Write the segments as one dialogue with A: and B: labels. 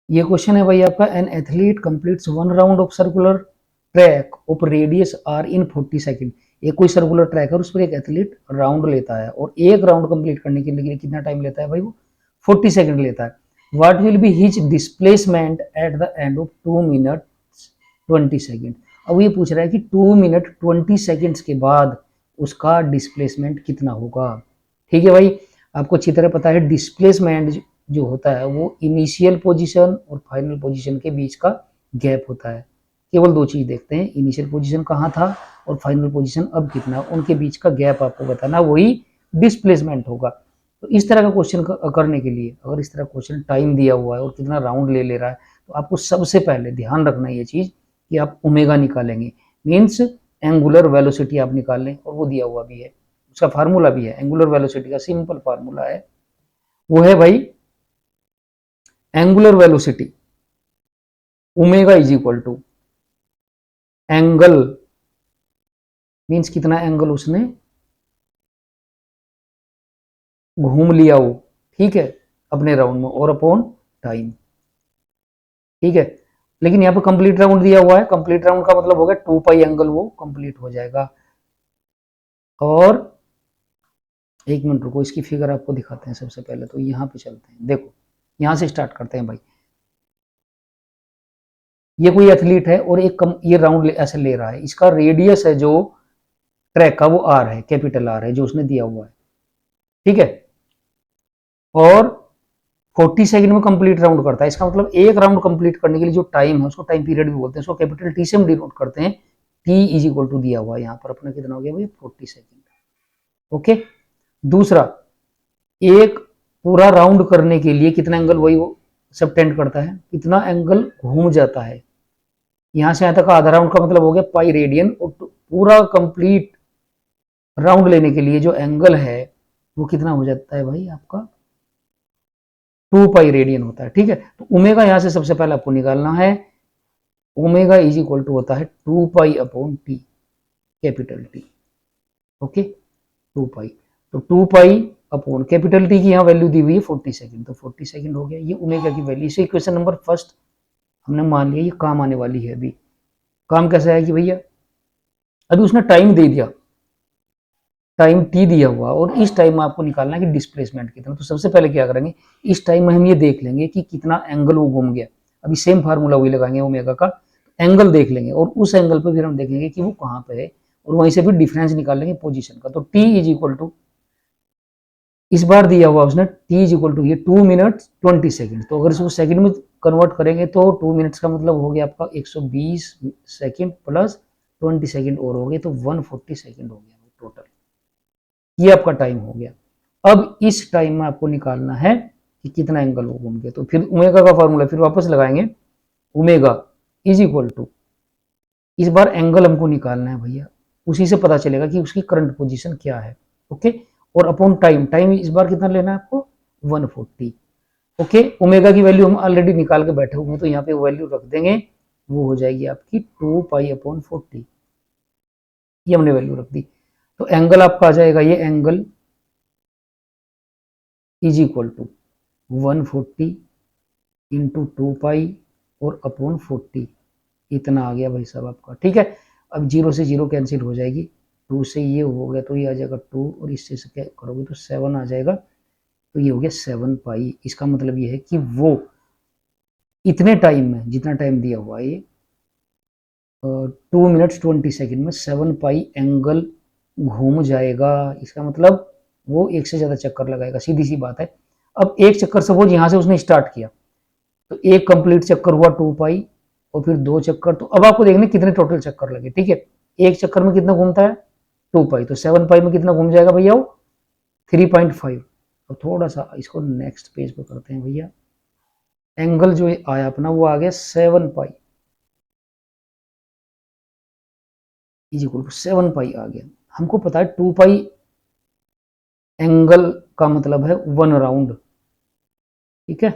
A: ये क्वेश्चन है भाई आपका, an athlete completes 1 round of circular track of radius R in 40 second. ये कोई सर्कुलर ट्रैक है, उस पर एक एथलीट राउंड लेता है और एक राउंड कंप्लीट करने के लिए कितना टाइम लेता है भाई, वो 40 सेकंड लेता है। What will be his displacement at the end of 2 minute 20 second. अब ये पूछ रहा है कि 2 मिनट 20 सेकंड्स के बाद उसका डिस्प्लेसमेंट कितना होगा। ठीक है भाई, आपको अच्छी तरह पता है डिस्प्लेसमेंट जो होता है वो इनिशियल पोजीशन और फाइनल पोजीशन के बीच का गैप होता है। केवल दो चीज देखते हैं, इनिशियल पोजीशन कहाँ था और फाइनल पोजीशन अब कितना, उनके बीच का गैप आपको बताना, वही डिस्प्लेसमेंट होगा। तो इस तरह का क्वेश्चन करने के लिए अगर इस तरह क्वेश्चन टाइम दिया हुआ है और कितना राउंड ले रहा है, तो आपको सबसे पहले ध्यान रखना ये चीज कि आप ओमेगा निकालेंगे, मीन्स एंगुलर वेलोसिटी आप निकाल लें, और वो दिया हुआ भी है, उसका फार्मूला भी है। एंगुलर वेलोसिटी का सिंपल फार्मूला है, वो है भाई angular velocity omega is equal to angle, means कितना एंगल उसने घूम लिया वो, ठीक है, अपने राउंड में, और अपॉन टाइम। ठीक है, लेकिन यहाँ पे कंप्लीट राउंड दिया हुआ है, कंप्लीट राउंड का मतलब हो गया 2 पाई एंगल वो कंप्लीट हो जाएगा। और एक मिनट रुको, इसकी फिगर आपको दिखाते हैं। सबसे पहले तो यहाँ पे चलते हैं, देखो यहाँ से स्टार्ट करते हैं भाई। ये कोई एथलीट है और ये राउंड ऐसे ले रहा है, इसका रेडियस है जो ट्रैक का वो आर है, कैपिटल आर है जो उसने दिया हुआ है, ठीक है। और 40 सेकंड में कंप्लीट राउंड करता है, इसका मतलब एक राउंड कंप्लीट करने के लिए जो टाइम है उसको टाइम पीरियड भी बोलते हैं, उसको कैपिटल टी से हम डिनोट करते हैं। टी इज इक्वल टू दिया हुआ है यहाँ पर अपना कितना हो गया भाई, 40 सेकंड। ओके, दूसरा, एक पूरा राउंड करने के लिए कितना एंगल वही वो सबटेंड करता है, कितना एंगल घूम जाता है। यहां से यहां तक आधा राउंड का मतलब हो गया पाई रेडियन, और पूरा कंप्लीट राउंड लेने के लिए जो एंगल है वो कितना हो जाता है भाई आपका, 2 पाई रेडियन होता है। ठीक है, तो ओमेगा यहां से सबसे पहले आपको निकालना है, ओमेगा इज इक्वल टू होता है 2 pi upon T, capital T. Okay, 2 पाई, तो 2 पाई अपॉन कैपिटल टी की यहाँ वैल्यू दी हुई है 40 सेकंड, तो 40 सेकंड हो गया, ये ओमेगा की वैल्यू। इसे इक्वेशन नंबर फर्स्ट हमने मान लिया, ये काम आने वाली है। अभी काम कैसा है कि भैया अभी उसने टाइम दे दिया, टाइम टी दिया हुआ, और इस टाइम में आपको निकालना है कि डिस्प्लेसमेंट कितना। तो सबसे पहले क्या करेंगे, इस टाइम में हम ये देख लेंगे कि कितना एंगल वो घूम गया। अभी सेम फार्मूला वही लगाएंगे ओमेगा का, एंगल देख लेंगे और उस एंगल पे फिर हम देखेंगे कि वो कहाँ पे है, और वहीं से फिर डिफरेंस निकाल लेंगे पोजीशन का। तो टी इज इक्वल टू, इस बार दिया हुआ उसने टी इज इक्वल टू ये 2 मिनट 20 सेकंड, तो अगर इसको सेकंड में कन्वर्ट करेंगे तो 2 मिनट्स का मतलब हो गया आपका 120 सेकंड प्लस 20 सेकंड और हो गए तो 140 सेकंड हो गया टोटल। ये आपका टाइम हो गया। अब इस टाइम में आपको निकालना है कि कितना एंगल वो घूम गया, तो फिर ओमेगा का फॉर्मूला फिर वापस लगाएंगे, ओमेगा इज इक्वल टू, इस बार एंगल हमको निकालना है भैया, उसी से पता चलेगा कि उसकी करंट पोजीशन क्या है। ओके, और अपॉन टाइम, टाइम इस बार कितना लेना है आपको, 140। ओके, ओमेगा की वैल्यू हम ऑलरेडी निकाल के बैठे हुए हैं, तो यहाँ पे वैल्यू रख देंगे, वो हो जाएगी आपकी 2 पाई अपॉन 40, ये हमने वैल्यू रख दी। तो एंगल आपका आ जाएगा, ये angle is equal to 140 into 2 pi और अपॉन 40, इतना आ गया भाई साहब आपका। ठीक है, अब जीरो से जीरो कैंसिल हो जाएगी, 2 से ये हो गया तो ये आ जाएगा 2, और इससे क्या करोगे तो 7 आ जाएगा, तो ये हो गया 7 पाई। इसका मतलब ये है कि वो इतने टाइम में, जितना टाइम दिया हुआ है ये 2 मिनट्स 20 सेकंड में 7 पाई एंगल घूम जाएगा। इसका मतलब वो एक से ज्यादा चक्कर लगाएगा, सीधी सी बात है। अब एक चक्कर सपोज यहाँ से उसने स्टार्ट किया, तो एक कंप्लीट चक्कर हुआ 2 पाई, और फिर 2 चक्कर, तो अब आपको देखना कितने टोटल चक्कर लगे। ठीक है, एक चक्कर में कितना घूमता है 2 पाई, तो 7 पाई में कितना घूम जाएगा भैया, वो 3.5। अब थोड़ा सा इसको नेक्स्ट पेज पे करते हैं भैया, एंगल जो आया अपना वो आ गया 7 पाई इज इक्वल टू 7 पाई आ गया। हमको पता है 2 पाई एंगल का मतलब है 1 राउंड, ठीक है,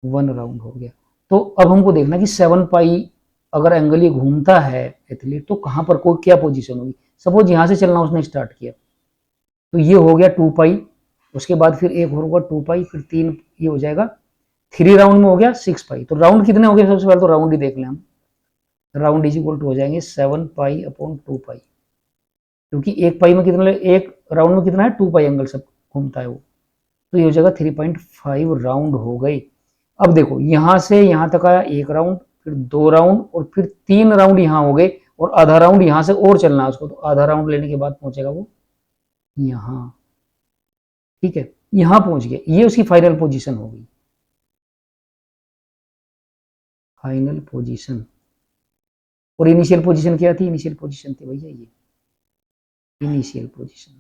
A: 1 राउंड हो गया। तो अब हमको देखना कि 7 पाई अगर एंगल ये घूमता है एथलीट, तो कहां पर कोई क्या पोजीशन होगी। सपोज यहां से चलना उसने स्टार्ट किया, तो ये हो गया 2 पाई, उसके बाद फिर एक और होगा 2 पाई, फिर 3, ये हो जाएगा 3 राउंड में हो गया 6 पाई। तो राउंड कितने हो गए, सबसे पहले तो राउंड ही देख लें हम। राउंड इज इक्वल टू हो जाएंगे 7 पाई अपॉन 2 पाई, क्योंकि एक पाई में कितना, एक राउंड में कितना है 2 पाई एंगल सब घूमता है वो, तो ये हो जाएगा 3.5 राउंड हो गए। अब देखो यहां से यहां तक आया एक राउंड, फिर 2 राउंड, और फिर 3 राउंड यहां हो गए, और आधा राउंड यहां से और चलना है उसको, तो आधा राउंड लेने के बाद पहुंचेगा वो यहां। ठीक है, यहां पहुंच गया, ये उसकी फाइनल पोजीशन होगी, फाइनल पोजीशन। और इनिशियल पोजीशन क्या थी, इनिशियल पोजीशन थी भैया ये, इनिशियल पोजीशन,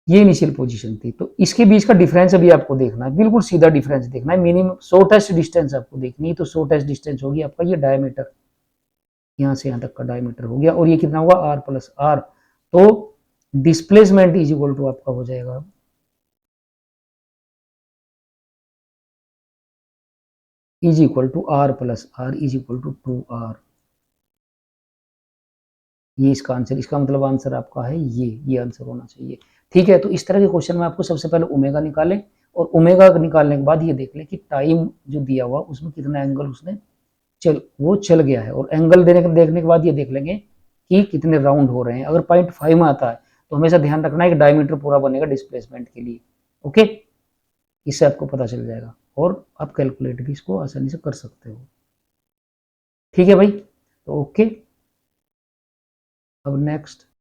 A: ये इनिशियल पोजीशन थी। तो इसके बीच का डिफरेंस अभी आपको देखना है, बिल्कुल सीधा डिफरेंस देखना है, मिनिमम शॉर्टेस्ट डिस्टेंस आपको देखनी है। तो शॉर्टेस्ट डिस्टेंस होगी आपका ये डायमीटर, यहां से यहां तक का डायमीटर हो गया, और ये कितना होगा r प्लस आर। तो डिस्प्लेसमेंट इज इक्वल टू आपका हो जाएगा is equal to R plus R is equal to 2r। ये इसका आंसर, इसका मतलब आंसर आपका है ये आंसर होना चाहिए। ठीक है, तो इस तरह के क्वेश्चन में आपको सबसे पहले ओमेगा निकालें, और ओमेगा निकालने के बाद ये देख लें कि टाइम जो दिया हुआ उसमें कितना एंगल उसने वो चल गया है, और एंगल देखने के बाद ये देख लेंगे कि कितने राउंड हो रहे हैं। अगर 0.5 में आता है तो हमेशा ध्यान रखना है कि डायमीटर पूरा बनेगा डिस्प्लेसमेंट के लिए। ओके, इससे आपको पता चल जाएगा, और आप कैलकुलेट भी इसको आसानी से कर सकते हो। ठीक है भाई, तो ओके, अब नेक्स्ट